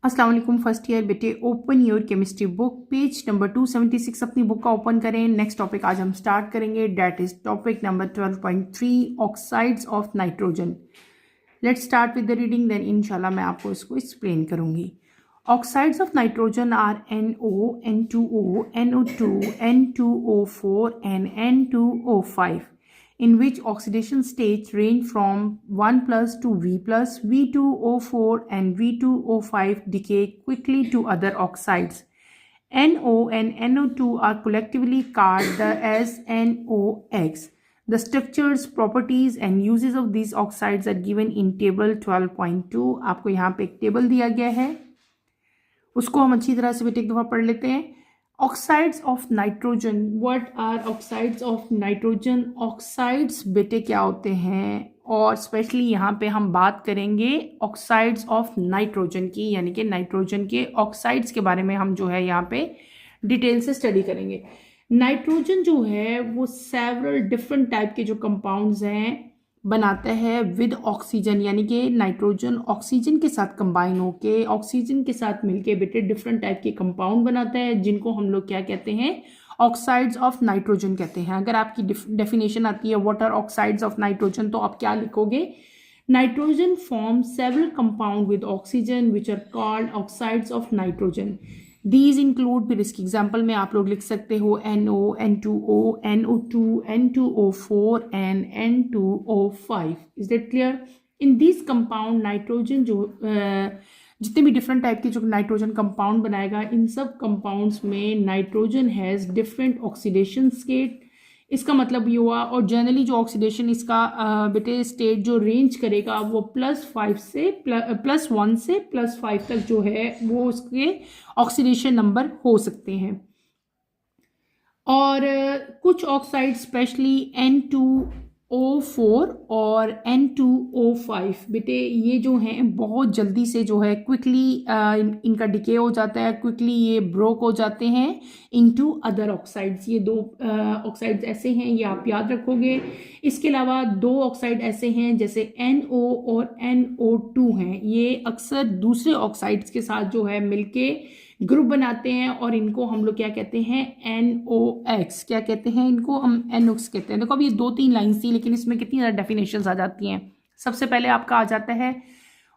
अस्सलाम वालेकुम first year बेटे, open your chemistry book page number 276 अपनी बुक का ओपन करें। नेक्स्ट टॉपिक आज हम स्टार्ट करेंगे, that is topic number 12.3 oxides of nitrogen. Let's start with the reading, then इंशाल्लाह मैं आपको इसको एक्सप्लेन करूंगी। Oxides of nitrogen are NO, N2O, NO2, N2O4 and N2O5 in which oxidation states range from 1 plus to V plus, V2O4 and V2O5 decay quickly to other oxides. NO and NO2 are collectively called as NOx. The structures, properties and uses of these oxides are given in table 12.2. आपको यहाँ पे एक table दिया गया है, उसको हम अच्छी तरह से बेटे एक दफ़ा पढ़ लेते हैं। Oxides of nitrogen, what are oxides of nitrogen? Oxides बेटे क्या होते हैं, और स्पेशली यहाँ पे हम बात करेंगे ऑक्साइड्स ऑफ नाइट्रोजन की, यानी कि नाइट्रोजन के ऑक्साइड्स के बारे में हम जो है यहाँ पे डिटेल से स्टडी करेंगे। नाइट्रोजन जो है वो सेवरल डिफरेंट टाइप के जो कंपाउंड्स हैं बनाता है विद ऑक्सीजन, यानी कि नाइट्रोजन ऑक्सीजन के साथ कंबाइन होके ऑक्सीजन के साथ मिलके बेटे डिफरेंट टाइप के कंपाउंड बनाता है, जिनको हम लोग क्या कहते हैं, ऑक्साइड्स ऑफ नाइट्रोजन कहते हैं। अगर आपकी डेफिनेशन आती है what are oxides of nitrogen, तो आप क्या लिखोगे? Nitrogen form several compound with oxygen which are called oxides of nitrogen. These include, फिर इसकी एग्जाम्पल में आप लोग लिख सकते हो NO, N2O, NO2, N2O4 and N2O5. Is that clear? In these compound nitrogen जो जितने भी डिफरेंट टाइप के जो नाइट्रोजन कंपाउंड बनाएगा, इन सब कंपाउंड्स में nitrogen has different oxidation state. इसका मतलब ये हुआ, और जनरली जो ऑक्सीडेशन इसका बेटे स्टेट जो रेंज करेगा वो +1 से +5 तक जो है वो उसके ऑक्सीडेशन नंबर हो सकते हैं। और कुछ ऑक्साइड स्पेशली N2O4 और N2O5 बेटे ये जो हैं बहुत जल्दी से जो है क्विकली इनका डिके हो जाता है, क्विकली ये ब्रोक हो जाते हैं इनटू अदर ऑक्साइड्स। ये दो ऑक्साइड्स ऐसे हैं, ये आप याद रखोगे। इसके अलावा दो ऑक्साइड ऐसे हैं जैसे NO और NO2 हैं, ये अक्सर दूसरे ऑक्साइड्स के साथ जो है मिलके ग्रुप बनाते हैं, और इनको हम लोग क्या कहते हैं, NOx। क्या कहते हैं इनको? हम NOx कहते हैं। देखो अब ये 2-3 लाइन्स थी, लेकिन इसमें कितनी ज़्यादा डेफिनेशंस आ जाती हैं। सबसे पहले आपका आ जाता है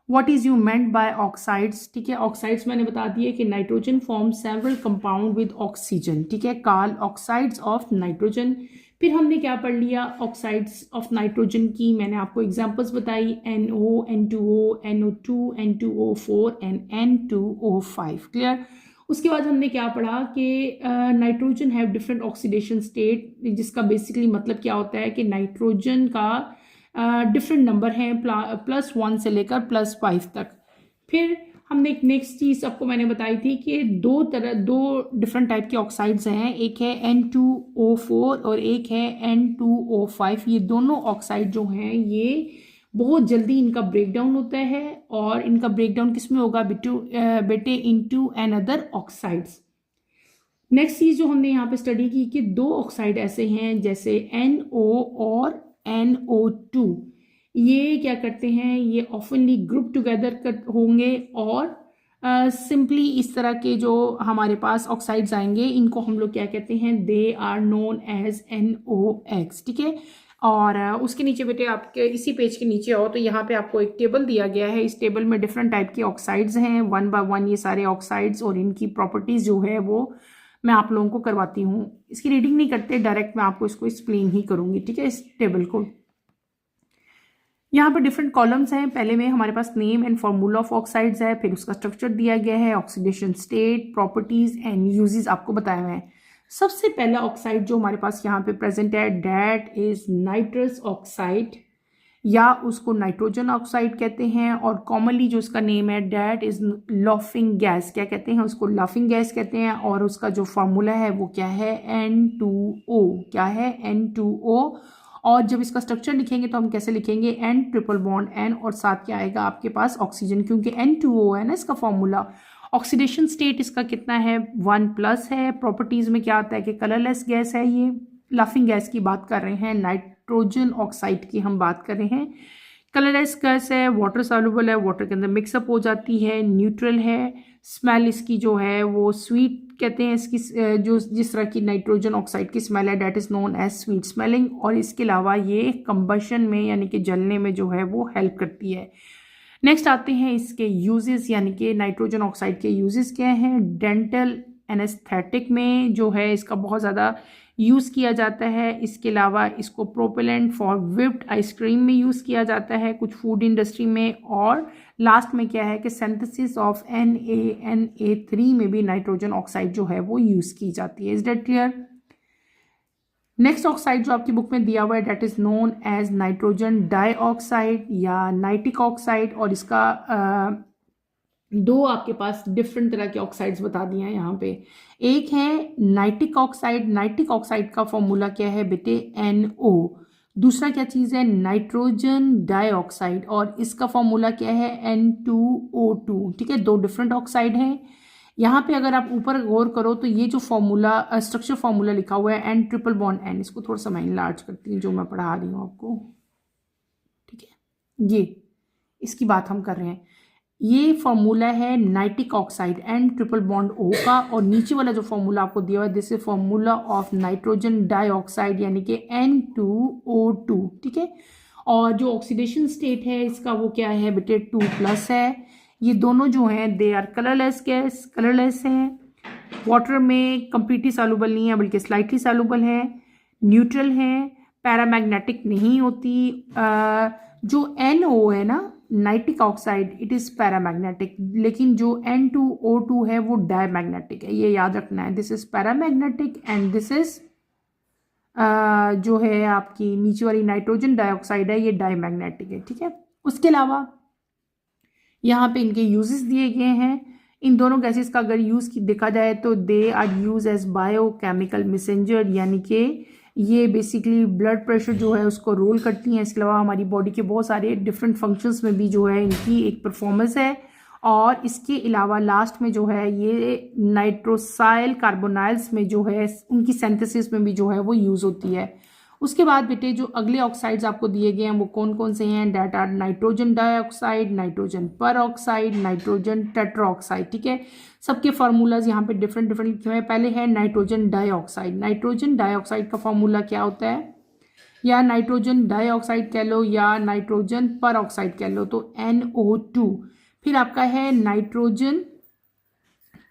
what is you meant by oxides. ठीक है, ऑक्साइड्स मैंने बता दिया कि nitrogen form several compound with oxygen. ठीक है, कॉल ऑक्साइड्स ऑफ नाइट्रोजन। फिर हमने क्या पढ़ लिया ऑक्साइड्स ऑफ नाइट्रोजन की, मैंने आपको एग्जांपल्स बताई, NO, N2O, NO2, N2O4 and N2O5। Clear? उसके बाद हमने क्या पढ़ा कि nitrogen have different oxidation state, जिसका बेसिकली मतलब क्या होता है कि नाइट्रोजन का डिफरेंट नंबर हैं +1 से लेकर +5 तक। फिर हमने एक नेक्स्ट चीज़ आपको मैंने बताई थी कि दो डिफरेंट टाइप के ऑक्साइड्स हैं, एक है N2O4 और एक है N2O5। ये दोनों ऑक्साइड जो हैं ये बहुत जल्दी इनका ब्रेकडाउन होता है, और इनका ब्रेकडाउन किस में होगा बेटे? Into another oxides. नेक्स्ट चीज़ जो हमने यहाँ पे स्टडी की कि दो ऑक्साइड ऐसे हैं जैसे NO और NO2, ये क्या करते हैं, ये ऑफनली ग्रुप टुगेदर होंगे, और सिंपली इस तरह के जो हमारे पास ऑक्साइड्स आएंगे इनको हम लोग क्या कहते हैं, they are known as NOx। ठीक है, और उसके नीचे बेटे आपके इसी पेज के नीचे आओ तो यहाँ पे आपको एक टेबल दिया गया है। इस टेबल में डिफरेंट टाइप के ऑक्साइड्स हैं, 1 by 1 ये सारे ऑक्साइड्स, और इनकी प्रॉपर्टीज़ जो है वो मैं आप लोगों को करवाती हूँ। इसकी रीडिंग नहीं करते, डायरेक्ट मैं आपको इसको एक्सप्लेन ही करूँगी। ठीक है, इस टेबल को यहाँ पर डिफरेंट कॉलम्स हैं। पहले में हमारे पास name and formula of oxides है, फिर उसका स्ट्रक्चर दिया गया है, oxidation state, properties and uses आपको बताया हुआ है। सबसे पहला ऑक्साइड जो हमारे पास यहाँ पे प्रेजेंट है, दैट इज नाइट्रस ऑक्साइड, या उसको नाइट्रोजन ऑक्साइड कहते हैं, और कॉमनली जो उसका नेम है दैट इज लाफिंग गैस। क्या कहते हैं उसको? लाफिंग गैस कहते हैं, और उसका जो फार्मूला है वो क्या है, N2O। क्या है? N2O। और जब इसका स्ट्रक्चर लिखेंगे तो हम कैसे लिखेंगे, N ट्रिपल बॉन्ड N, और साथ क्या आएगा आपके पास ऑक्सीजन, क्योंकि N2O है ना इसका फॉर्मूला। ऑक्सीडेशन स्टेट इसका कितना है, 1+ है। प्रॉपर्टीज में क्या आता है कि कलरलेस गैस है, ये लाफिंग गैस की बात कर रहे हैं, नाइट्रोजन ऑक्साइड की हम बात कर रहे हैं। कलरलेस गैस है, वाटर सॉल्युबल है, वाटर के अंदर मिक्सअप हो जाती है, न्यूट्रल है, स्मेल इसकी जो है वो स्वीट कहते हैं इसकी, जो जिस तरह की नाइट्रोजन ऑक्साइड की स्मेल है that is known as sweet smelling, और इसके अलावा ये कंबशन में यानी कि जलने में जो है वो हेल्प करती है। नेक्स्ट आते हैं इसके यूजेस, यानी कि नाइट्रोजन ऑक्साइड के यूजेस क्या हैं। डेंटल एनेस्थेटिक में जो है इसका बहुत ज़्यादा यूज़ किया जाता है। इसके अलावा इसको प्रोपेलेंट फॉर व्हिप्ड आइसक्रीम में यूज़ किया जाता है, कुछ फूड इंडस्ट्री में। और लास्ट में क्या है कि सिंथेसिस ऑफ NaNA3 में भी नाइट्रोजन ऑक्साइड जो है वो यूज़ की जाती है। Is that clear? Next oxide जो आपकी बुक में दिया हुआ है that is known as nitrogen dioxide या नाइट्रिक ऑक्साइड, और इसका दो आपके पास डिफरेंट तरह के ऑक्साइड्स बता दिए हैं यहाँ पे। एक है नाइट्रिक ऑक्साइड, नाइट्रिक ऑक्साइड का फॉर्मूला क्या है बेटे NO। दूसरा क्या चीज़ है नाइट्रोजन डाइऑक्साइड, और इसका फॉर्मूला क्या है N2O2। ठीक है, दो डिफरेंट ऑक्साइड हैं। यहाँ पे अगर आप ऊपर गौर करो तो ये जो फॉर्मूला स्ट्रक्चर फॉर्मूला लिखा हुआ है N ट्रिपल बॉन्ड N, इसको थोड़ा सा मैं इनलार्ज करती हूँ जो मैं पढ़ा रही हूँ आपको। ठीक है, ये इसकी बात हम कर रहे हैं। ये फॉर्मूला है nitric oxide N triple bond O का, और नीचे वाला जो फॉर्मूला आपको दिया हुआ है this is formula of nitrogen dioxide यानी कि N2O2। ठीक है, और जो ऑक्सीडेशन स्टेट है इसका वो क्या है बेटे 2+ है। ये दोनों जो हैं they are colourless gas, colourless हैं, वाटर में कंप्लीटली सॉल्युबल नहीं है बल्कि स्लाइटली सॉल्युबल है, न्यूट्रल है, पैरामैग्नेटिक नहीं होती। जो NO है ना nitric oxide it is paramagnetic, लेकिन जो N2O2 है वो डायमैग्नेटिक है, ये याद रखना है। This is paramagnetic and this is जो है आपकी नीचे वाली नाइट्रोजन डाइऑक्साइड है ये डायमैग्नेटिक है। ठीक है, उसके अलावा यहाँ पे इनके यूजेस दिए गए हैं। इन दोनों गैसेस का अगर यूज़ देखा जाए तो they are use as biochemical messenger, यानी कि ये बेसिकली ब्लड प्रेशर जो है उसको रोल करती हैं। इसके अलावा हमारी बॉडी के बहुत सारे डिफरेंट फंक्शंस में भी जो है इनकी एक परफॉर्मेंस है। और इसके अलावा लास्ट में जो है ये नाइट्रोसाइल कार्बोनाइल्स में जो है उनकी सिंथेसिस में भी जो है वो यूज़ होती है। उसके बाद बेटे जो अगले ऑक्साइड्स आपको दिए गए हैं वो कौन कौन से हैं that are nitrogen dioxide, nitrogen peroxide, nitrogen tetraoxide. ठीक है, सबके फार्मूलाज यहाँ पे डिफरेंट डिफरेंट लिखे हुए हैं। पहले है नाइट्रोजन डाइऑक्साइड। नाइट्रोजन डाइऑक्साइड का फॉर्मूला क्या होता है, या नाइट्रोजन डाइऑक्साइड कह लो या नाइट्रोजन परऑक्साइड कह लो, तो NO2। फिर आपका है नाइट्रोजन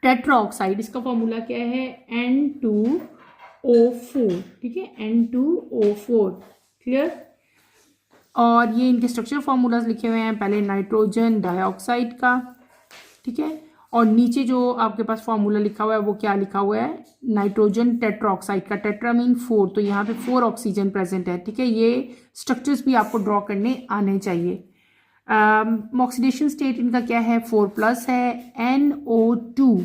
टेट्राऑक्साइड, इसका फॉर्मूला क्या है N2O4। ठीक है, N2O4। क्लियर? और ये इनके स्ट्रक्चर फार्मूलाज लिखे हुए हैं, पहले नाइट्रोजन डाइऑक्साइड का। ठीक है, और नीचे जो आपके पास फार्मूला लिखा हुआ है वो क्या लिखा हुआ है नाइट्रोजन टेट्राऑक्साइड का। टेट्रा मीन 4, तो यहाँ पे 4 ऑक्सीजन प्रेजेंट है। ठीक है, ये स्ट्रक्चर्स भी आपको ड्रॉ करने आने चाहिए। ऑक्सीडेशन स्टेट इनका क्या है 4+ है। NO2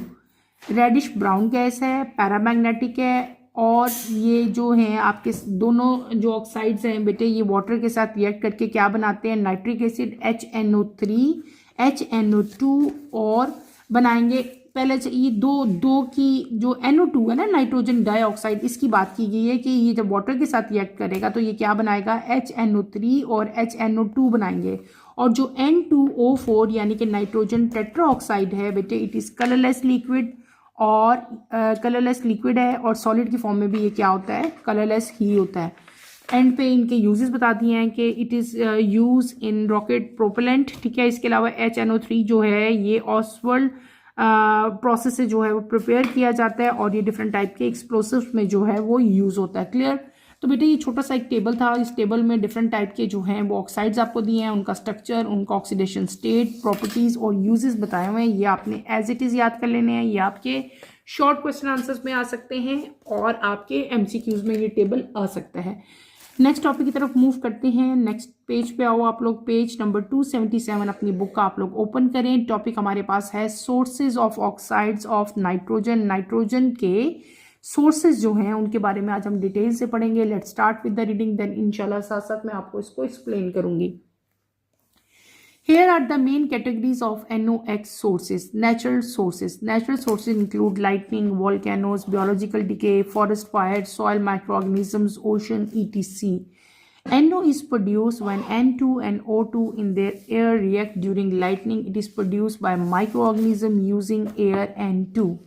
रेडिश ब्राउन गैस है, पैरामैग्नेटिक है, और ये जो हैं आपके दोनों जो ऑक्साइड्स हैं बेटे ये वाटर के साथ रिएक्ट करके क्या बनाते हैं नाइट्रिक एसिड HNO3 HNO2 और बनाएंगे। पहले ये दो की जो NO2 है ना नाइट्रोजन डाइऑक्साइड, इसकी बात की गई है कि ये जब वाटर के साथ रिएक्ट करेगा तो ये क्या बनाएगा HNO3 और HNO2 बनाएंगे। और जो N2O4 यानी कि नाइट्रोजन टेट्राऑक्साइड है बेटे इट इज़ कलरलेस लिक्विड, और कलरलेस लिक्विड है और सॉलिड की फॉर्म में भी ये क्या होता है कलरलेस ही होता है। एंड पे इनके यूजेस बता दिए हैं कि it is use in rocket propellant. ठीक है, इसके अलावा HNO3 जो है ये ऑसवर्ल्ड प्रोसेस से जो है वो प्रिपेयर किया जाता है और ये डिफरेंट टाइप के एक्सप्लोसिव्स में जो है वो यूज़ होता है। क्लियर? तो बेटे ये छोटा सा एक टेबल था, इस टेबल में डिफरेंट टाइप के जो हैं वो ऑक्साइड्स आपको दिए हैं, उनका स्ट्रक्चर, उनका ऑक्सीडेशन स्टेट, प्रॉपर्टीज़ और यूजेस बताए हुए हैं। ये आपने एज इट इज़ याद कर लेने हैं। ये आपके शॉर्ट क्वेश्चन आंसर्स में आ सकते हैं और आपके MCQs में ये टेबल आ सकता है। नेक्स्ट टॉपिक की तरफ मूव करते हैं। नेक्स्ट पेज पे आओ आप लोग, पेज नंबर 277 अपनी बुक का आप लोग ओपन करें। टॉपिक हमारे पास है sources of oxides of nitrogen. Nitrogen के सोर्सेज जो हैं उनके बारे में आज हम डिटेल से पढ़ेंगे। Let's start with the reading, then इंशाल्लाह साथ साथ मैं आपको इसको एक्सप्लेन करूंगी। Here are the main categories of NOx sources. Natural sources. Natural sources include lightning, volcanoes, biological decay, forest fires, soil microorganisms, ocean, etc. NO is produced when N2 and O2 in their air react during lightning. It is produced by microorganism using air N2.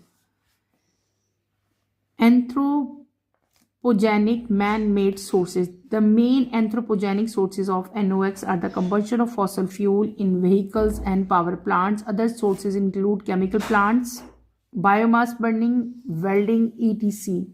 Anthropogenic man-made sources. The main anthropogenic sources of NOx are the combustion of fossil fuel in vehicles and power plants. Other sources include chemical plants, biomass burning, welding, etc.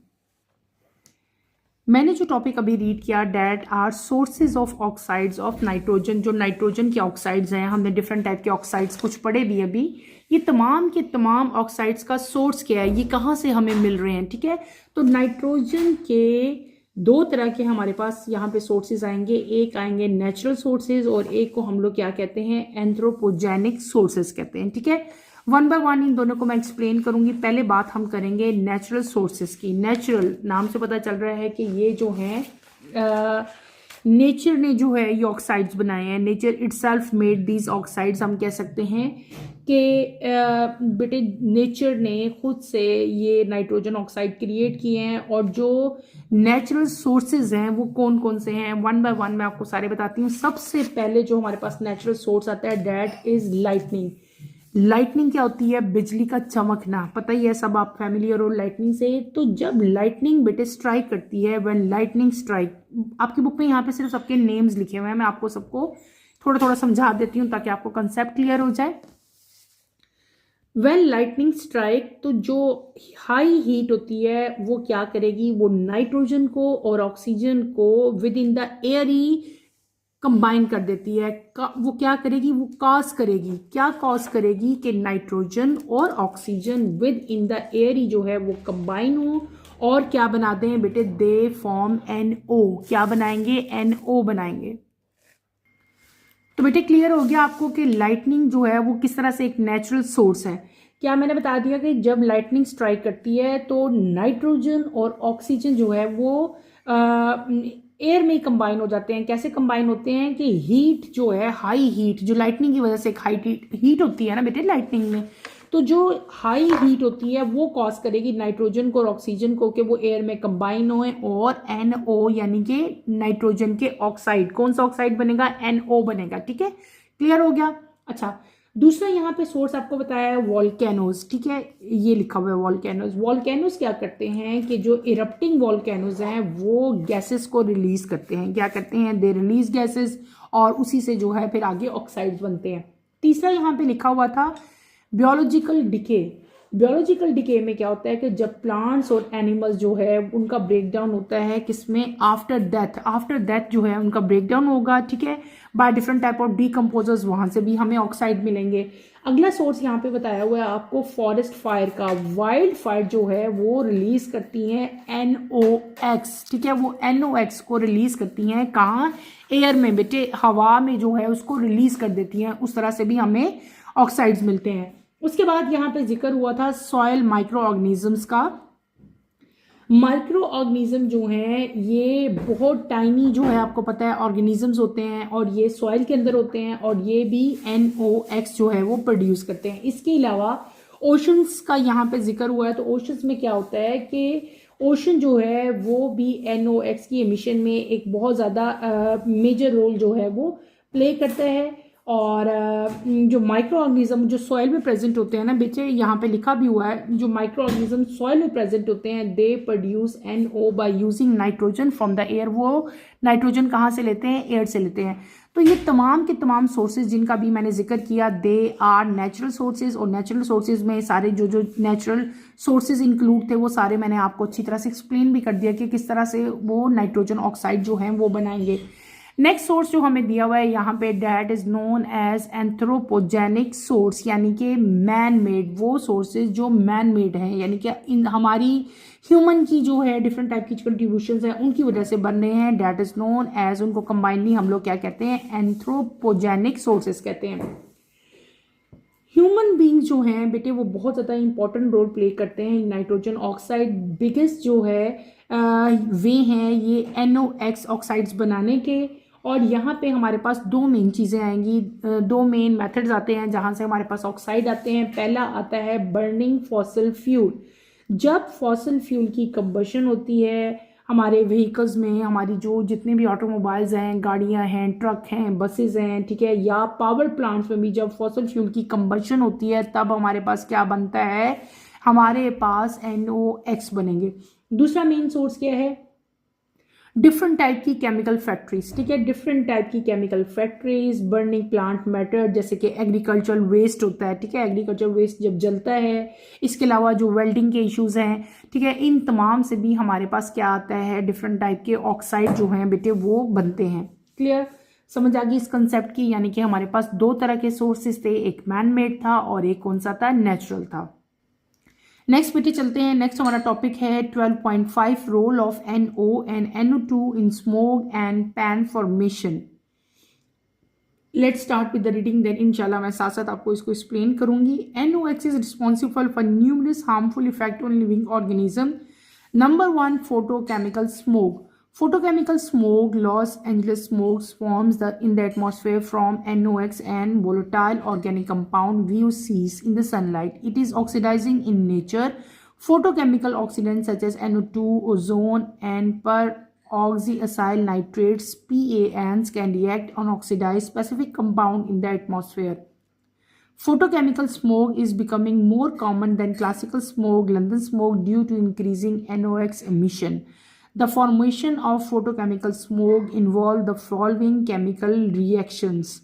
मैंने जो topic अभी read किया, that are sources of oxides of nitrogen, जो nitrogen के oxides हैं, हमने different type के oxides कुछ पढ़े भी अभी। ये तमाम के तमाम ऑक्साइड्स का सोर्स क्या है, ये कहाँ से हमें मिल रहे हैं, ठीक है। तो नाइट्रोजन के दो तरह के हमारे पास यहाँ पे सोर्सेज आएंगे, एक आएंगे नेचुरल सोर्सेज और एक को हम लोग क्या कहते हैं, एंथ्रोपोजेनिक सोर्सेज कहते हैं, ठीक है। वन बाय वन इन दोनों को मैं एक्सप्लेन करूंगी। पहले बात हम करेंगे नेचुरल सोर्सेज की। नेचुरल नाम से पता चल रहा है कि ये जो है नेचर ने जो है ये ऑक्साइड्स बनाए हैं, nature itself made these oxides. हम कह सकते हैं कि बेटे नेचर ने खुद से ये नाइट्रोजन ऑक्साइड क्रिएट किए हैं। और जो नेचुरल सोर्सेज हैं वो कौन कौन से हैं, वन बाय वन मैं आपको सारे बताती हूँ। सबसे पहले जो हमारे पास नेचुरल सोर्स आता है दैट इज लाइटनिंग। लाइटनिंग क्या होती है, बिजली का चमकना, पता ही है सब, आप फैमिलियर हो लाइटनिंग से। तो जब लाइटनिंग बेटे स्ट्राइक करती है, व्हेन लाइटनिंग स्ट्राइक, आपकी बुक में यहाँ पे सिर्फ सबके नेम्स लिखे हुए हैं, मैं आपको सबको थोड़ा थोड़ा समझा देती हूँ ताकि आपको कंसेप्ट क्लियर हो जाए। व्हेन लाइटनिंग स्ट्राइक, तो जो हाई हीट होती है वो क्या करेगी, वो नाइट्रोजन को और ऑक्सीजन को with in the air he combine कर देती है। वो क्या करेगी, वो कॉज करेगी, क्या कॉज करेगी कि नाइट्रोजन और oxygen with in the air ही जो है वो कंबाइन हो और क्या बनाते हैं बेटे, दे फॉर्म NO। क्या बनाएंगे, NO बनाएंगे। तो बेटे क्लियर हो गया आपको कि लाइटनिंग जो है वो किस तरह से एक नेचुरल सोर्स है। क्या मैंने बता दिया कि जब लाइटनिंग स्ट्राइक करती है तो नाइट्रोजन और ऑक्सीजन जो है वो एयर में कंबाइन हो जाते हैं। कैसे कंबाइन होते हैं कि हीट जो है, हाई हीट जो लाइटनिंग की वजह से एक हाई हीट होती है ना बेटे लाइटनिंग में, तो जो हाई हीट होती है वो कॉज करेगी नाइट्रोजन को और ऑक्सीजन को कि वो एयर में कंबाइन होए और NO यानी कि नाइट्रोजन के ऑक्साइड, कौन सा ऑक्साइड बनेगा, NO बनेगा, ठीक है। क्लियर हो गया। अच्छा, दूसरा यहाँ पे सोर्स आपको बताया है वॉल्केनोज, ठीक है, ये लिखा हुआ है वॉल्केनोज। वॉल्केनोज क्या करते हैं कि जो इरप्टिंग वॉल्केनोज हैं वो गैसेस को रिलीज करते हैं। क्या करते हैं, दे रिलीज गैसेस और उसी से जो है फिर आगे ऑक्साइड्स बनते हैं। तीसरा यहाँ पे लिखा हुआ था बियोलॉजिकल डिके। बियोलॉजिकल डिके में क्या होता है कि जब प्लांट्स और एनिमल्स जो है उनका ब्रेकडाउन होता है, किसमें, आफ्टर डेथ। आफ्टर डेथ जो है उनका ब्रेकडाउन होगा, ठीक है, by different type of decomposers, वहां से भी हमें ऑक्साइड मिलेंगे। अगला सोर्स यहाँ पे बताया हुआ है आपको फॉरेस्ट फायर का। वाइल्ड फायर जो है वो रिलीज करती हैं NOx, ठीक है, वो NOx को रिलीज करती हैं कहाँ, एयर में बेटे, हवा में जो है उसको रिलीज कर देती हैं। उस तरह से भी हमें ऑक्साइड्स मिलते हैं। उसके बाद यहाँ पे जिक्र हुआ था सॉइल माइक्रो ऑर्गेनिजम्स का। माइक्रो ऑर्गेनिज्म जो है ये बहुत टाइनी जो है आपको पता है ऑर्गेनिजम्स होते हैं और ये सॉइल के अंदर होते हैं और ये भी NOx जो है वो प्रोड्यूस करते हैं। इसके अलावा ओशंस का यहाँ पे जिक्र हुआ है। तो ओशंस में क्या होता है कि ओशन जो है वो भी NOx की एमिशन में एक बहुत ज़्यादा मेजर रोल जो है वो प्ले करता है। और जो माइक्रो ऑर्गेनिज्म जो सॉइल में प्रेजेंट होते हैं ना बेटे, यहाँ पे लिखा भी हुआ है, जो माइक्रो ऑर्गेनिज्म सॉइल में प्रेजेंट होते हैं they produce NO by using nitrogen from the air. वो नाइट्रोजन कहाँ से लेते हैं, एयर से लेते हैं। तो ये तमाम के तमाम सोर्सेज जिनका भी मैंने जिक्र किया दे आर नेचुरल सोर्सेज। और नेचुरल सोर्सेज में सारे जो जो नेचुरल सोर्सेज इंक्लूड थे वो सारे मैंने आपको अच्छी तरह से एक्सप्लेन भी कर दिया कि किस तरह से वो नाइट्रोजन ऑक्साइड जो है वो बनाएंगे। नेक्स्ट सोर्स जो हमें दिया हुआ है यहाँ पे that is known as anthropogenic source, यानी कि मैन मेड, वो सोर्सेज जो मैन मेड हैं, यानी कि इन हमारी ह्यूमन की जो है डिफरेंट टाइप की कंट्रीब्यूशंस हैं उनकी वजह से बन रहे हैं। दैट इज नोन एज, उनको कंबाइनली हम लोग क्या कहते हैं, एंथ्रोपोजेनिक सोर्सेज कहते हैं। ह्यूमन बींग्स जो हैं बेटे वो बहुत ज़्यादा इंपॉर्टेंट रोल प्ले करते हैं। नाइट्रोजन ऑक्साइड बिगेस्ट जो है वे हैं ये NOx ऑक्साइड्स बनाने के। और यहाँ पे हमारे पास दो मेन चीज़ें आएंगी, दो मेन मेथड्स आते हैं जहाँ से हमारे पास ऑक्साइड आते हैं। पहला आता है बर्निंग फॉसिल फ्यूल। जब फॉसिल फ्यूल की कंबशन होती है हमारे व्हीकल्स में, हमारी जो जितने भी ऑटोमोबाइल्स हैं, गाड़ियां हैं, ट्रक हैं, बसेस हैं, ठीक है, या पावर प्लांट्स में भी जब फॉसल फ्यूल की कंबशन होती है तब हमारे पास क्या बनता है, हमारे पास NOx बनेंगे। दूसरा मेन सोर्स क्या है, डिफरेंट टाइप की केमिकल फैक्ट्रीज, ठीक है, डिफरेंट टाइप की chemical factories, burning plant matter, जैसे कि एग्रीकल्चरल वेस्ट होता है, ठीक है, एग्रीकल्चर वेस्ट जब जलता है, इसके अलावा जो वेल्डिंग के इश्यूज हैं, ठीक है, इन तमाम से भी हमारे पास क्या आता है, डिफरेंट टाइप के ऑक्साइड जो हैं बेटे वो बनते हैं। क्लियर, समझ आ गई इस कंसेप्ट की, यानी कि हमारे पास दो तरह के सोर्सेज थे, एक मैन मेड था और एक कौन सा था, नेचुरल था। नेक्स्ट बेटे चलते हैं, नेक्स्ट हमारा टॉपिक है 12.5 role of NO and NO2 in smoke and PAN formation. Let's start with the reading, then इंशाल्लाह मैं साथ साथ आपको इसको एक्सप्लेन करूंगी। NOx is responsible for numerous harmful effect on living organism. Number 1, photochemical smoke. Photochemical smoke, Los Angeles smoke, forms in the atmosphere from NOx and volatile organic compound VOCs in the sunlight. It is oxidizing in nature. Photochemical oxidants such as NO2, ozone, and peroxyacyl nitrates (PANs) can react and oxidize specific compound in the atmosphere. Photochemical smoke is becoming more common than classical smoke, London smoke, due to increasing NOx emission. The formation of photochemical smoke involve the following chemical reactions.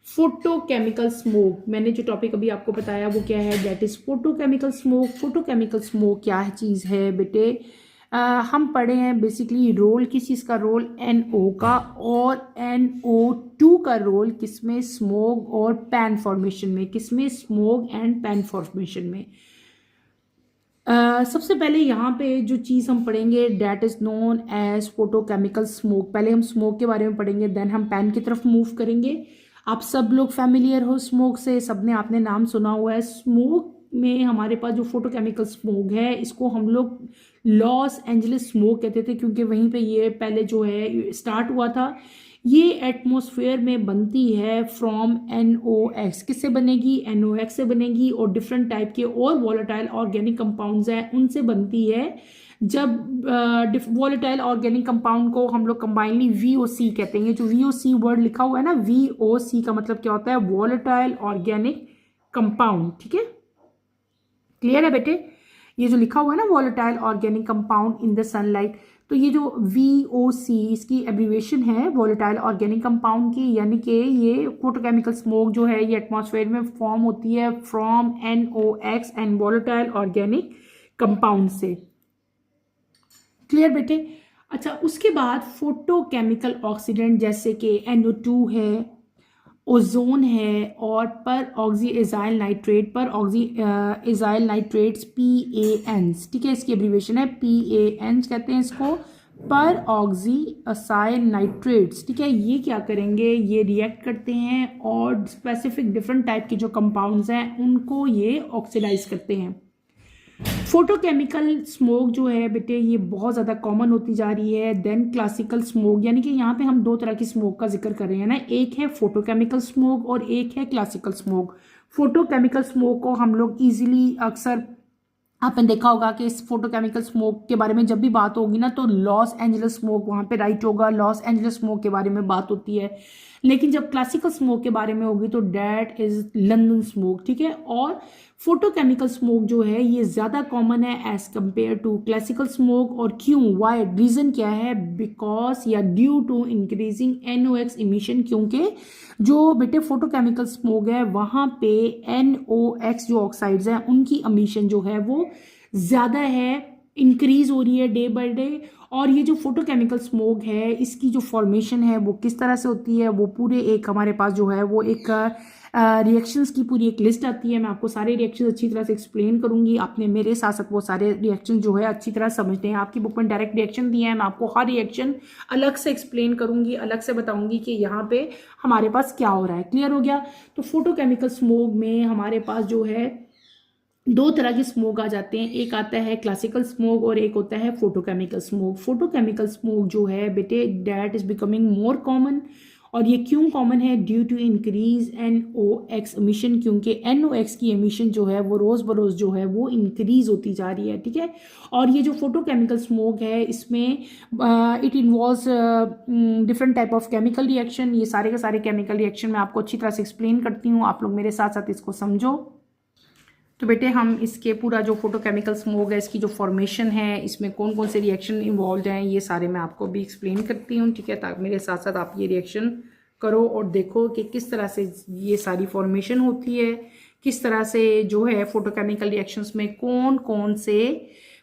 Photochemical smoke, मैंने जो topic अभी आपको बताया वो क्या है, that is photochemical smoke. Photochemical smoke क्या चीज़ है बेटे, हम पढ़े हैं बेसिकली रोल किस चीज़ का, रोल NO का, और NO2 का रोल किसमें, स्मोक और पैन फॉर्मेशन में, किसमें, स्मोक एंड पैन फॉर्मेशन में। सबसे पहले यहाँ पे जो चीज़ हम पढ़ेंगे that is known as photochemical smoke. पहले हम स्मोक के बारे में पढ़ेंगे, देन हम पैन की तरफ मूव करेंगे। आप सब लोग फैमिलियर हो स्मोक से, सबने आपने नाम सुना हुआ है। स्मोक में हमारे पास जो फोटोकेमिकल स्मोक है इसको हम लोग लॉस एंजलिस स्मोक कहते थे, क्योंकि वहीं पे ये पहले जो है स्टार्ट हुआ था। ये एटमॉस्फेयर में बनती है फ्रॉम NOx, किससे बनेगी, NOx से बनेगी, और डिफरेंट टाइप के और वॉलेटाइल ऑर्गेनिक कंपाउंड्स हैं उनसे बनती है। जब वॉलेटाइल ऑर्गेनिक कंपाउंड को हम लोग कंबाइनली VOC कहते हैं। जो VOC वर्ड लिखा हुआ है ना, VOC का मतलब क्या होता है, वॉलेटाइल ऑर्गेनिक कंपाउंड, ठीक है, क्लियर है बेटे, ये जो लिखा हुआ है ना volatile organic compound in the sunlight, तो ये जो VOC इसकी एब्रीवेशन है वॉलेटाइल ऑर्गेनिक कंपाउंड की, यानी कि ये फोटोकेमिकल स्मोक जो है ये एटमॉस्फेयर में फॉर्म होती है from NOx and volatile organic compound से। क्लियर बेटे, अच्छा उसके बाद फोटोकेमिकल ऑक्सीडेंट जैसे कि NO2 है, ओजोन है, और पर ऑक्सीएजाइल नाइट्रेट्स PANs, ठीक है, इसकी एब्रीवेशन है PANs कहते हैं इसको, पर ऑक्सीएजाइल नाइट्रेट्स, ठीक है, ये क्या करेंगे, ये रिएक्ट करते हैं और स्पेसिफिक डिफरेंट टाइप के जो कंपाउंड्स हैं उनको ये ऑक्सीडाइज करते हैं। फोटोकेमिकल स्मोक जो है बेटे ये बहुत ज़्यादा कॉमन होती जा रही है देन क्लासिकल स्मोक, यानी कि यहाँ पे हम दो तरह की स्मोक का जिक्र कर रहे हैं ना, एक है फोटोकेमिकल स्मोक और एक है क्लासिकल स्मोक। फोटोकेमिकल स्मोक को हम लोग इजीली अक्सर आपने देखा होगा कि इस फोटोकेमिकल स्मोक के बारे में जब भी बात होगी ना तो लॉस एंजलिस स्मोक वहाँ पे राइट होगा, लॉस एंजलिस स्मोक के बारे में बात होती है। लेकिन जब क्लासिकल स्मोक के बारे में होगी तो डैट इज लंदन स्मोक, ठीक है। और फोटोकेमिकल स्मोक जो है ये ज़्यादा कॉमन है as compare to classical smoke. और क्यों, वाई, रीज़न क्या है, बिकॉज या due to increasing NOx emission, क्योंकि जो बेटे फोटोकेमिकल स्मोक है वहाँ पे NOx जो ऑक्साइड्स हैं उनकी एमिशन जो है वो ज़्यादा है, इंक्रीज हो रही है डे बाय डे। और ये जो फोटोकेमिकल स्मोक है इसकी जो फॉर्मेशन है वो किस तरह से होती है, वो पूरे एक हमारे पास जो है वो एक रिएक्शंस की पूरी एक लिस्ट आती है। मैं आपको सारे रिएक्शंस अच्छी तरह से एक्सप्लेन करूंगी, आपने मेरे साथ साथ वो सारे रिएक्शन जो है अच्छी तरह समझते हैं। आपकी बुक में डायरेक्ट रिएक्शन दिए हैं, मैं आपको हर रिएक्शन अलग से एक्सप्लेन करूंगी, अलग से बताऊंगी कि यहाँ पे हमारे पास क्या हो रहा है। क्लियर हो गया। तो फोटोकेमिकल स्मोक में हमारे पास जो है दो तरह के स्मोक आ जाते हैं, एक आता है क्लासिकल स्मोक और एक होता है फोटोकेमिकल स्मोक। फोटोकेमिकल स्मोक जो है बेटे that is becoming more common, और ये क्यों कॉमन है? Due to increase NOx emission, क्योंकि NOx की एमिशन जो है वो रोज़ बरोज़ जो है वो इंक्रीज होती जा रही है, ठीक है। और ये जो फोटोकेमिकल स्मोक है इसमें it involves different type of chemical reaction. ये सारे के सारे केमिकल रिएक्शन मैं आपको अच्छी तरह से एक्सप्लेन करती हूँ, आप लोग मेरे साथ साथ इसको समझो। तो बेटे हम इसके पूरा जो फोटोकेमिकल स्मोक है इसकी जो फॉर्मेशन है, इसमें कौन कौन से रिएक्शन इन्वॉल्व हैं, ये सारे मैं आपको भी एक्सप्लेन करती हूँ, ठीक है, ताकि मेरे साथ साथ आप ये रिएक्शन करो और देखो कि किस तरह से ये सारी फॉर्मेशन होती है, किस तरह से जो है फोटोकेमिकल रिएक्शंस में कौन कौन से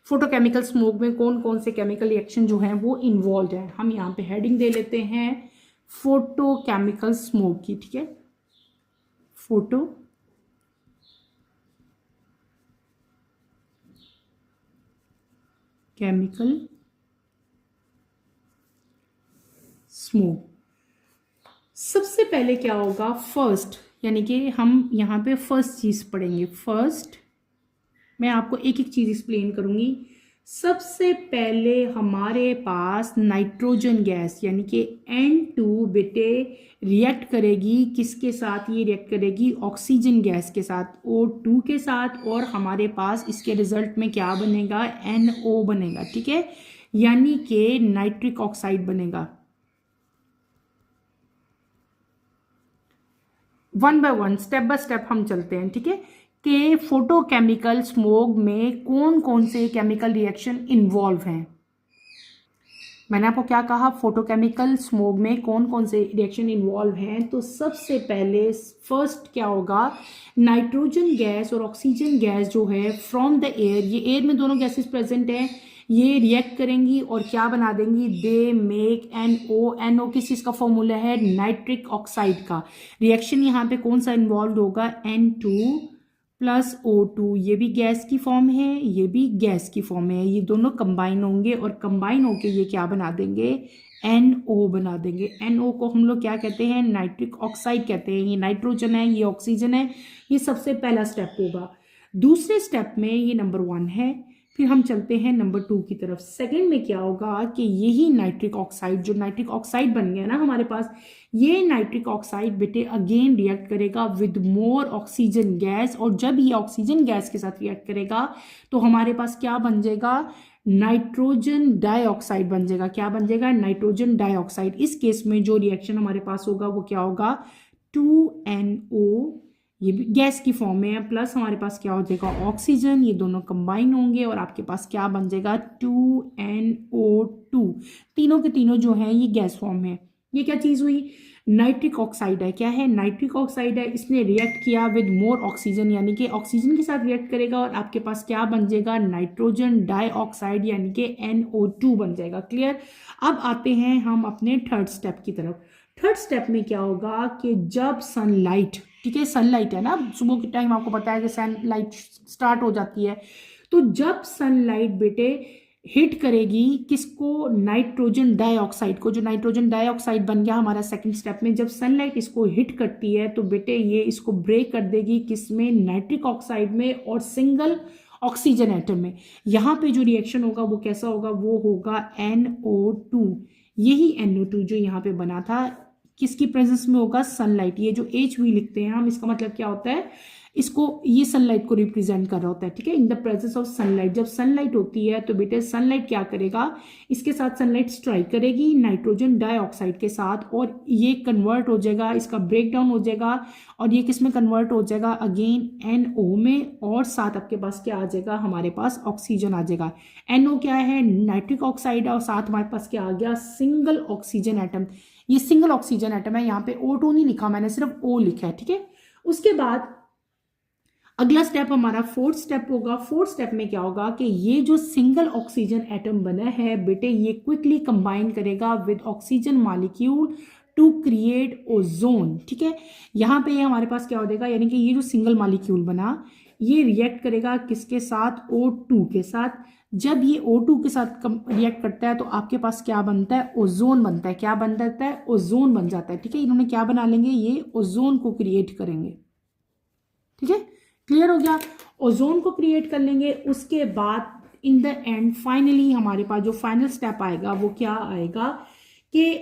फोटोकेमिकल स्मोक में कौन कौन से केमिकल रिएक्शन जो हैं वो इन्वॉल्व है। हम यहाँ पे हेडिंग दे लेते हैं फोटोकेमिकल स्मोक की, ठीक है, फोटो केमिकल स्मोक। सबसे पहले क्या होगा, फर्स्ट, यानी कि हम यहाँ पे फर्स्ट चीज पढ़ेंगे। फर्स्ट मैं आपको एक एक चीज एक्सप्लेन करूंगी। सबसे पहले हमारे पास नाइट्रोजन गैस यानी कि N2 बेटे रिएक्ट करेगी किसके साथ? ये रिएक्ट करेगी ऑक्सीजन गैस के साथ, O2 के साथ, और हमारे पास इसके रिजल्ट में क्या बनेगा? NO बनेगा, ठीक है, यानी कि नाइट्रिक ऑक्साइड बनेगा। One by one, step by step हम चलते हैं, ठीक है, कि फोटोकेमिकल स्मोक में कौन कौन से केमिकल रिएक्शन इन्वॉल्व हैं। मैंने आपको क्या कहा? फोटोकेमिकल स्मोक में कौन कौन से रिएक्शन इन्वॉल्व हैं। तो सबसे पहले फर्स्ट क्या होगा, नाइट्रोजन गैस और ऑक्सीजन गैस जो है फ्रॉम द एयर, ये एयर में दोनों गैसेस प्रेजेंट हैं, ये रिएक्ट करेंगी और क्या बना देंगी? They make NO। NO किस चीज का फॉर्मूला है? नाइट्रिक ऑक्साइड का। रिएक्शन यहाँ पे कौन सा इन्वॉल्व होगा? N2 प्लस O2, ये भी गैस की फॉर्म है, ये भी गैस की फॉर्म है, ये दोनों कंबाइन होंगे और कंबाइन होके ये क्या बना देंगे? NO बना देंगे। NO को हम लोग क्या कहते हैं? नाइट्रिक ऑक्साइड कहते हैं। ये नाइट्रोजन है, ये ऑक्सीजन है। ये सबसे पहला स्टेप होगा। दूसरे स्टेप में ये नंबर 1 है, फिर हम चलते हैं नंबर 2 की तरफ। सेकंड में क्या होगा कि यही नाइट्रिक ऑक्साइड, जो नाइट्रिक ऑक्साइड बन गया ना हमारे पास, ये नाइट्रिक ऑक्साइड बेटे अगेन रिएक्ट करेगा विद मोर ऑक्सीजन गैस, और जब ये ऑक्सीजन गैस के साथ रिएक्ट करेगा तो हमारे पास क्या बन जाएगा? नाइट्रोजन डाइऑक्साइड बन जाएगा। क्या बन जाएगा? Nitrogen dioxide. इस केस में जो रिएक्शन हमारे पास होगा वो क्या होगा? 2NO, ये भी गैस की फॉर्म में है, प्लस हमारे पास क्या हो जाएगा? ऑक्सीजन, ये दोनों कंबाइन होंगे और आपके पास क्या बन जाएगा? 2NO2। तीनों के तीनों जो हैं ये गैस फॉर्म में। ये क्या चीज हुई? नाइट्रिक ऑक्साइड है। क्या है? नाइट्रिक ऑक्साइड है। इसने रिएक्ट किया विद मोर ऑक्सीजन, यानी कि ऑक्सीजन के साथ रिएक्ट करेगा और आपके पास क्या बन जाएगा? नाइट्रोजन डाइऑक्साइड यानी कि NO2 बन जाएगा। क्लियर? अब आते हैं हम अपने थर्ड स्टेप की तरफ। थर्ड स्टेप में क्या होगा कि जब सनलाइट, ठीक है, सनलाइट है ना, सुबह के टाइम आपको पता है कि सनलाइट स्टार्ट हो जाती है, तो जब सनलाइट बेटे हिट करेगी किसको? नाइट्रोजन डाइऑक्साइड को। जो नाइट्रोजन डाइऑक्साइड बन गया हमारा सेकंड स्टेप में, जब सनलाइट इसको हिट करती है तो बेटे ये इसको ब्रेक कर देगी किसमें? नाइट्रिक ऑक्साइड में और सिंगल ऑक्सीजन एटम में। यहाँ पे जो रिएक्शन होगा वो कैसा होगा? वो होगा NO2। यही NO2 जो यहाँ पे बना था किसकी प्रेजेंस में होगा? सनलाइट। ये जो HV लिखते हैं हम, इसका मतलब क्या होता है? इसको, ये सनलाइट को रिप्रेजेंट कर रहा होता है, ठीक है, in the presence of sunlight. जब सनलाइट होती है तो बेटे सनलाइट क्या करेगा? इसके साथ सनलाइट स्ट्राइक करेगी नाइट्रोजन डाइऑक्साइड के साथ और ये कन्वर्ट हो जाएगा, इसका ब्रेक डाउन हो जाएगा और ये किस में कन्वर्ट हो जाएगा? अगेन NO में, और साथ आपके पास क्या आ जाएगा? हमारे पास ऑक्सीजन आ जाएगा। NO क्या है? नाइट्रिक ऑक्साइड, और साथ हमारे पास क्या आ गया? Single oxygen atom. ये सिंगल ऑक्सीजन एटम है, यहाँ पे O2 नहीं लिखा मैंने, सिर्फ O लिखा है, ठीक है। उसके बाद अगला स्टेप हमारा फोर्थ स्टेप होगा। फोर्थ स्टेप में क्या होगा कि ये जो सिंगल ऑक्सीजन एटम बना है बेटे, ये क्विकली कंबाइन करेगा with oxygen molecule to create ozone, ठीक है। यहाँ पे हमारे पास क्या हो जाएगा? यानी कि ये जो सिंगल मॉलिक्यूल बना ये रिएक्ट करेगा किसके साथ? O2 के साथ। जब ये O2 के साथ रिएक्ट करता है तो आपके पास क्या बनता है? ओजोन बनता है। क्या बन जाता है? ओजोन बन जाता है, ठीक है। इन्होंने क्या बना लेंगे? ये ओजोन को क्रिएट करेंगे, ठीक है। क्लियर हो गया? ओजोन को क्रिएट कर लेंगे। उसके बाद इन द एंड फाइनली हमारे पास जो फाइनल स्टेप आएगा वो क्या आएगा कि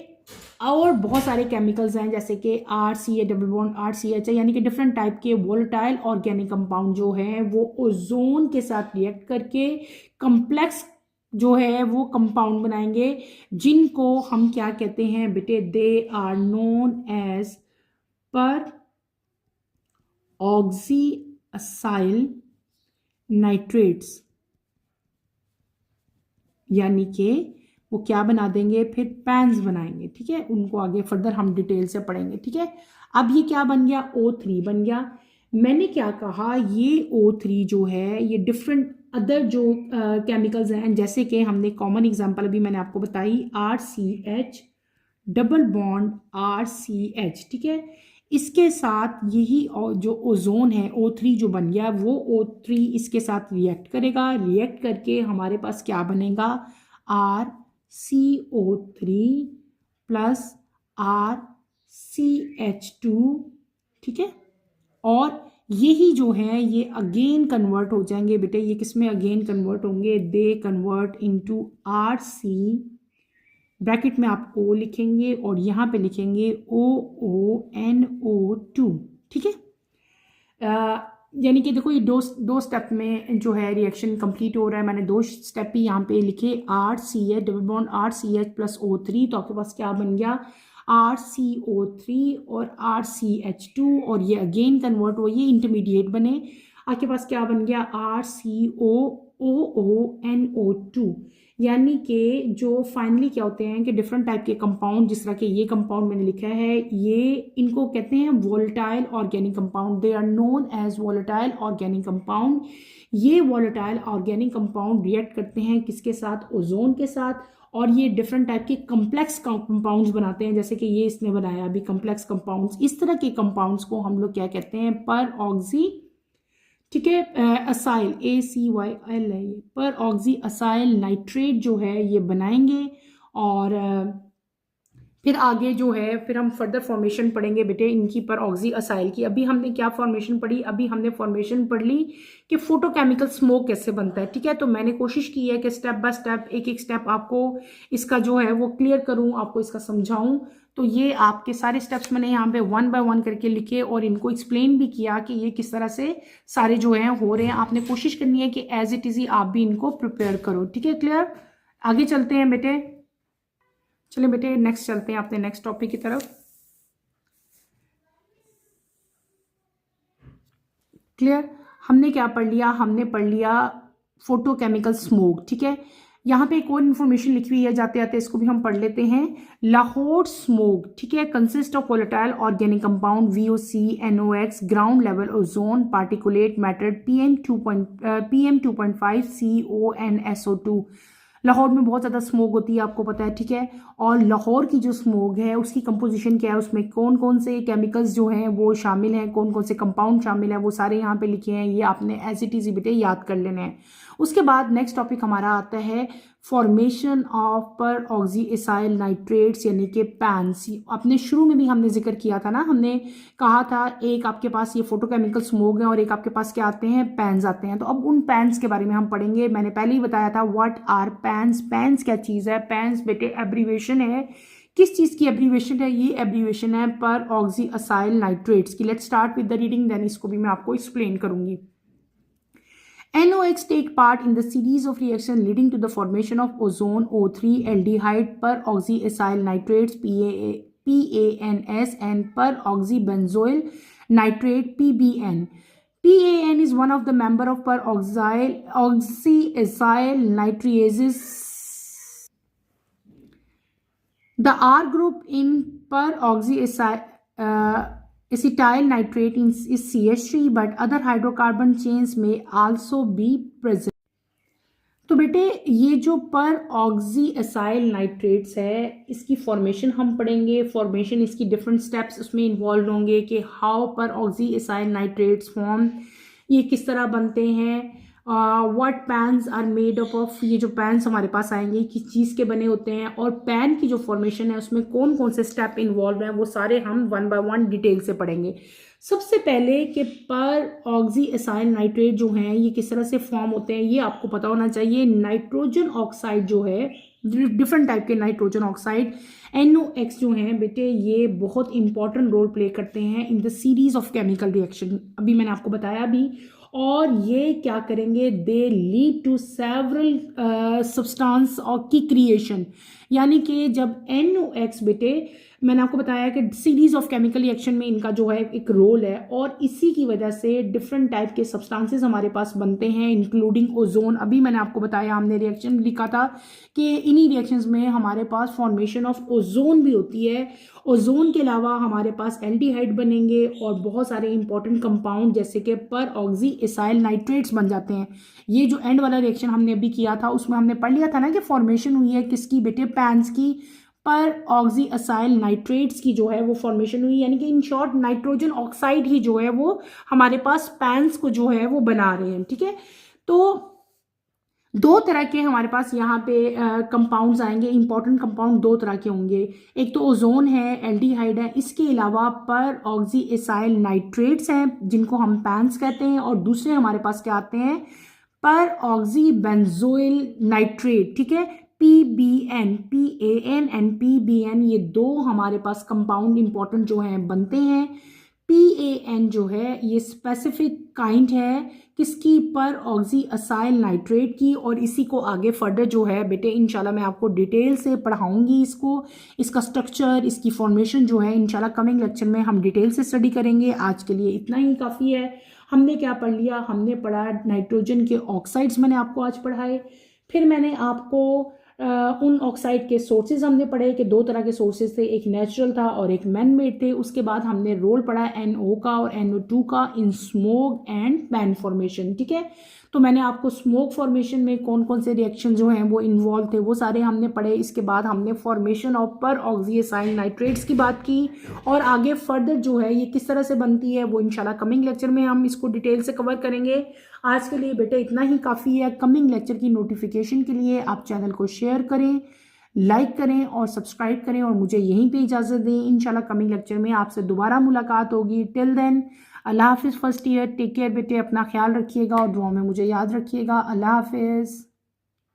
और बहुत सारे केमिकल्स हैं जैसे कि RCA डबल बॉन्ड RCH, यानी कि डिफरेंट टाइप के वोलेटाइल ऑर्गेनिक कंपाउंड जो हैं वो ओजोन के साथ रिएक्ट करके कम्प्लेक्स जो है वो कंपाउंड बनाएंगे, जिनको हम क्या कहते हैं बेटे, they are known as peroxyacyl nitrates. यानी कि वो क्या बना देंगे, फिर पैंस बनाएंगे, ठीक है। उनको आगे फर्दर हम डिटेल से पढ़ेंगे, ठीक है। अब ये क्या बन गया, O3 बन गया। मैंने क्या कहा, ये O3 जो है ये डिफरेंट अदर जो केमिकल्स हैं, जैसे कि हमने कॉमन एग्जांपल अभी मैंने आपको बताई RCH डबल बॉन्ड RCH, ठीक है। इसके साथ यही जो ओजोन है O3 जो बन गया, वो O3 इसके साथ रिएक्ट करेगा, रिएक्ट करके हमारे पास क्या बनेगा, RCO3 प्लस RCH2, ठीक है। और यही जो है ये अगेन कन्वर्ट हो जाएंगे बेटे, ये किसमें अगेन कन्वर्ट होंगे, they convert into RC, bracket में आप O लिखेंगे और यहाँ पे लिखेंगे OONO2, ठीक है। यानी कि देखो ये दो स्टेप में जो है रिएक्शन कंप्लीट हो रहा है। मैंने दो स्टेप ही यहाँ पे लिखे, RCH double bond RCH plus O3, तो आपके पास क्या बन गया, RCO3 और RCH2, और ये अगेन कन्वर्ट हो, ये इंटरमीडिएट बने, आपके पास क्या बन गया, RCOONO2। यानी कि जो फाइनली क्या होते हैं कि डिफरेंट टाइप के कंपाउंड, जिस तरह के ये कंपाउंड मैंने लिखा है, ये इनको कहते हैं volatile organic compound, they are known as volatile organic compound. ये वोलेटाइल ऑर्गेनिक कंपाउंड रिएक्ट करते हैं किसके साथ, ओजोन के साथ, और ये डिफरेंट टाइप के कम्प्लेक्स कंपाउंड्स बनाते हैं, जैसे कि ये इसने बनाया अभी कम्प्लेक्स कंपाउंड्स। इस तरह के कंपाउंड्स को हम लोग क्या कहते हैं, पर ऑक्सी, ठीक है, असाइल ACYL है ये, पर ऑक्सी असाइल नाइट्रेट जो है ये बनाएंगे। और फिर आगे जो है फिर हम फर्दर फॉर्मेशन पढ़ेंगे बेटे इनकी, पर ऑक्सी असाइल की। अभी हमने क्या फॉर्मेशन पढ़ी, अभी हमने फॉर्मेशन पढ़ ली कि फोटोकेमिकल स्मोक कैसे बनता है, ठीक है। तो मैंने कोशिश की है कि स्टेप बाय स्टेप, एक एक स्टेप आपको इसका जो है वो क्लियर करूं, आपको इसका समझाऊं। तो ये आपके सारे स्टेप्स मैंने यहाँ पे 1 बाय 1 करके लिखे और इनको एक्सप्लेन भी किया कि ये किस तरह से सारे जो हैं हो रहे हैं। आपने कोशिश करनी है कि एज इट इज ही आप भी इनको प्रिपेयर करो, ठीक है। क्लियर, आगे चलते हैं बेटे, चलिए बेटे नेक्स्ट चलते हैं अपने नेक्स्ट टॉपिक की तरफ। क्लियर, हमने क्या पढ़ लिया, हमने पढ़ लिया फोटोकेमिकल स्मोक, ठीक है। यहाँ पे एक और इन्फॉर्मेशन लिखी हुई है, जाते आते इसको भी हम पढ़ लेते हैं। लाहौर स्मोक, ठीक है, consist of volatile organic compound VOC, NOx, ground level ozone, particulate matter PM2.5, CO and SO2। Lahore में बहुत ज़्यादा स्मोक होती है, आपको पता है, ठीक है। और लाहौर की जो स्मोक है उसकी कंपोजिशन क्या है, उसमें कौन कौन से केमिकल्स जो हैं वो शामिल हैं, कौन कौन से कंपाउंड शामिल हैं, वो सारे यहाँ पे लिखे हैं। ये आपने एज इट इज बेटे याद कर लेने हैं। उसके बाद नेक्स्ट टॉपिक हमारा आता है फॉर्मेशन ऑफ पर ऑक्सी एसाइल नाइट्रेट्स, यानी कि पैंस। अपने शुरू में भी हमने जिक्र किया था ना, हमने कहा था एक आपके पास ये फोटोकेमिकल स्मोक है और एक आपके पास क्या आते हैं, पैंस आते हैं। तो अब उन पैंस के बारे में हम पढ़ेंगे। मैंने पहले ही बताया था व्हाट आर पैंस। पैंस क्या चीज़ है, पैंस बेटे एब्रीवेशन है, किस चीज़ की एब्रीवेशन है, ये एब्रीवेशन है पर ऑक्सी एसाइल नाइट्रेट्स की। Let's start with the reading, then इसको भी मैं आपको एक्सप्लेन करूंगी। NOx take part in the series of reaction leading to the formation of ozone O3 aldehyde per oxyacyl nitrates PANS and per oxybenzoyl nitrate PBN. PAN is one of the member of per oxyacyl nitrases. The R group in per acetyl nitrate is CH3, but other hydrocarbon chains may also be present. तो बेटे ये जो पर oxy acyl nitrates है इसकी formation हम पढ़ेंगे। Formation इसकी डिफरेंट स्टेप्स उसमें इन्वॉल्व होंगे कि हाउ पर ऑक्सी एसाइल नाइट्रेट्स फॉर्म, ये किस तरह बनते हैं, what PANs are made up of, ये जो पैन्स हमारे पास आएंगे किस चीज़ के बने होते हैं, और पैन की जो फॉर्मेशन है उसमें कौन कौन से स्टेप इन्वॉल्व हैं, वो सारे हम 1 बाय 1 डिटेल से पढ़ेंगे। सबसे पहले कि पर ऑक्सी एसाइल नाइट्रेट जो हैं ये किस तरह से फॉर्म होते हैं ये आपको पता होना चाहिए। नाइट्रोजन ऑक्साइड जो है डिफरेंट टाइप के नाइट्रोजन ऑक्साइड NOx जो हैं बेटे ये बहुत इंपॉर्टेंट रोल प्ले करते हैं in the series of chemical reaction, अभी मैंने आपको बताया भी। और ये क्या करेंगे, they lead to several substance और की क्रिएशन, यानी कि जब NOx बेटे मैंने आपको बताया कि सीरीज ऑफ केमिकल रिएक्शन में इनका जो है एक रोल है, और इसी की वजह से डिफरेंट टाइप के सब्सटेंसेस हमारे पास बनते हैं इंक्लूडिंग ओजोन। अभी मैंने आपको बताया, हमने रिएक्शन लिखा था कि इन्हीं रिएक्शंस में हमारे पास फॉर्मेशन ऑफ ओजोन भी होती है। ओजोन के अलावा हमारे पास एल्डिहाइड बनेंगे और बहुत सारे इंपॉर्टेंट कंपाउंड जैसे कि पर ऑक्सी एसाइल नाइट्रेट्स बन जाते हैं। ये जो एंड वाला रिएक्शन हमने अभी किया था उसमें हमने पढ़ लिया था ना कि फॉर्मेशन हुई है किसकी बेटे, पैंस की, पर ऑक्सी असाइल नाइट्रेट्स की जो है वो फॉर्मेशन हुई, यानी कि इन शॉर्ट नाइट्रोजन ऑक्साइड ही जो है वो हमारे पास पैंस को जो है वो बना रहे हैं। ठीक है, तो दो तरह के हमारे पास यहाँ पे कंपाउंड्स आएंगे, इंपॉर्टेंट कंपाउंड दो तरह के होंगे। एक तो ओजोन है, एल्डिहाइड है, इसके अलावा पर ऑक्सी एसाइल नाइट्रेट्स हैं जिनको हम पैंस कहते हैं, और दूसरे हमारे पास क्या आते हैं, पर ऑक्सी बेंजोइल नाइट्रेट। ठीक है, PBN, PAN एंड PBN, ये दो हमारे पास कंपाउंड इंपॉर्टेंट जो हैं बनते हैं। PAN जो है ये स्पेसिफिक काइंड है किसकी, पर ऑक्सी असाइल नाइट्रेट की, और इसी को आगे फर्दर जो है बेटे इंशाल्लाह मैं आपको डिटेल से पढ़ाऊंगी इसको, इसका स्ट्रक्चर, इसकी फॉर्मेशन जो है इंशाल्लाह कमिंग लेक्चर में हम डिटेल से स्टडी करेंगे। आज के लिए इतना ही काफ़ी है। हमने क्या पढ़ लिया, हमने पढ़ा नाइट्रोजन के ऑक्साइड्स मैंने आपको आज पढ़ाए, फिर मैंने आपको उन ऑक्साइड के सोर्सेज हमने पढ़े कि दो तरह के सोर्सेज थे, एक नेचुरल था और एक मैन मेड थे। उसके बाद हमने रोल पढ़ा NO का और NO2 का इन स्मोक एंड पैन फॉर्मेशन। ठीक है, तो मैंने आपको स्मोक फॉर्मेशन में कौन कौन से रिएक्शन जो हैं वो इन्वॉल्व थे वो सारे हमने पढ़े। इसके बाद हमने फॉर्मेशन ऑफ पर ऑक्सी एसाइल नाइट्रेट्स की बात की, और आगे फर्दर जो है ये किस तरह से बनती है वो इंशाल्लाह कमिंग लेक्चर में हम इसको डिटेल से कवर करेंगे। आज के लिए बेटे इतना ही काफ़ी है। कमिंग लेक्चर की नोटिफिकेशन के लिए आप चैनल को शेयर करें, लाइक करें और सब्सक्राइब करें, और मुझे यहीं पे इजाज़त दें। इंशाल्लाह कमिंग लेक्चर में आपसे दोबारा मुलाकात होगी। टिल देन अल्लाह हाफिज़ फर्स्ट ईयर, टेक केयर बेटे, अपना ख्याल रखिएगा और दुआ में मुझे याद रखिएगा। अल्लाह हाफिज़।